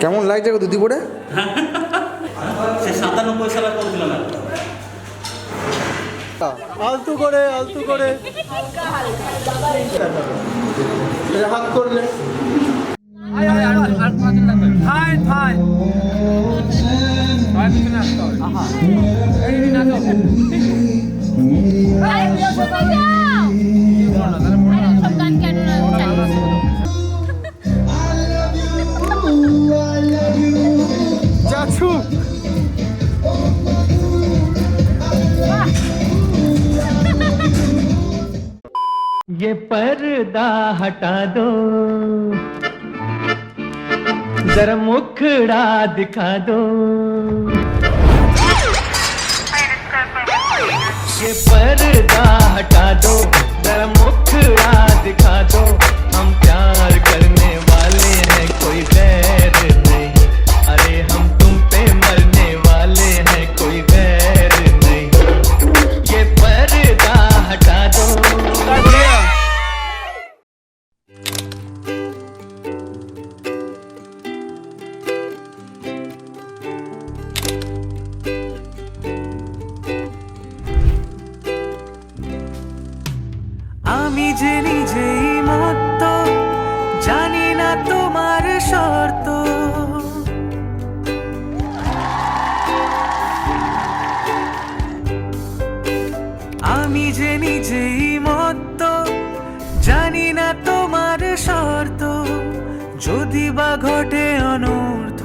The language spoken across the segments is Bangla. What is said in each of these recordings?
কেমন লাগছে গো ধুতি পরে? সে 97 সালে করেছিল না। আলতু করে হাত করলে চাচু ये पर्दा हटा दो जरा मुखड़ा दिखा दो ये पर्दा हटा दो जरा मुखड़ा दिखा दो हम प्यार करने वाले हैं कोई गैर नहीं अरे हम तुम पे मरने वाले हैं कोई गैर नहीं ये पर्दा हटा दो আমি যে নিজেই মত্ত জানি না তোমার শর্ত আমি যে নিজেই মত্ত জানি না তোমার শর্ত যদি বা ঘটে অনর্থ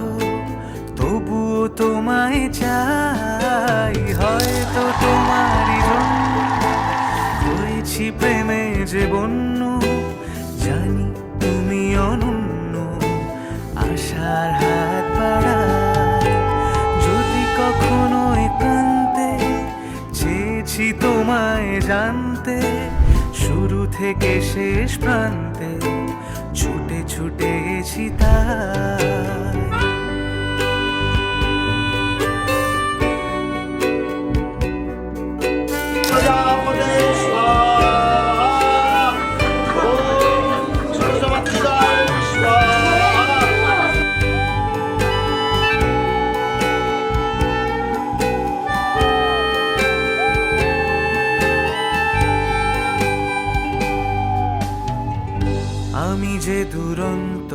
তবুও তোমায় চাই হয়তো তোমারই জন্য হয়েছি প্রেমে যে বন্য জানি তুমি অনন্য আশার হাত বাড়ায় যদি কখনো একান্তে চেয়েছি তোমায় জানতে শুরু থেকে শেষ প্রান্তে ছুটে ছুটে গেছি তাই আমি যে দুরন্ত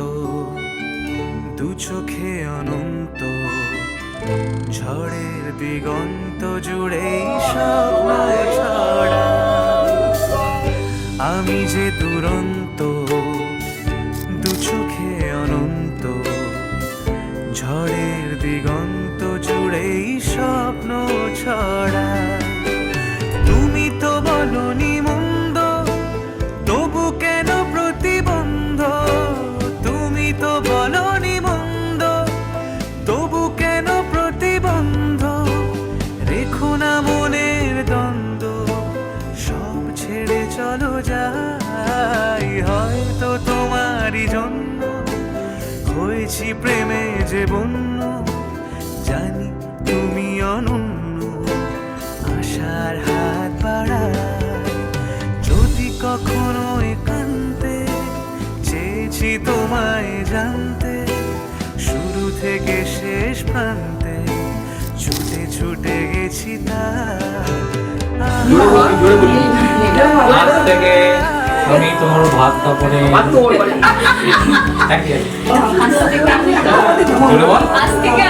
দু চোখে অনন্ত ঝড়ের দিগন্ত জুড়েই স্বপ্ন ছড়া আমি যে দুরন্ত দু চোখে অনন্ত ঝড়ের দিগন্ত জুড়েই স্বপ্ন ছড়া তুমি তো বলনি মন্দ তবু কেন প্রতিবন্ধ তুমি তো বলনি মন্দ তবু কেন প্রতিবন্ধ রেখো না মনের দ্বন্দ্ব সব ছেড়ে চলো যাই হয়তো তোমারই জন্য হয়েছি প্রেমে যে বন্য জানি তুমি অনন্য আশার হাত বাড়ায় যদি কখনো একান্তে চেয়েছি তোমায় জানতে শুরু থেকে শেষ প্রান্তে ছুটে ছুটে গেছি আজ থেকে আমি তোমার ভাত কাপড়ে আজ থেকে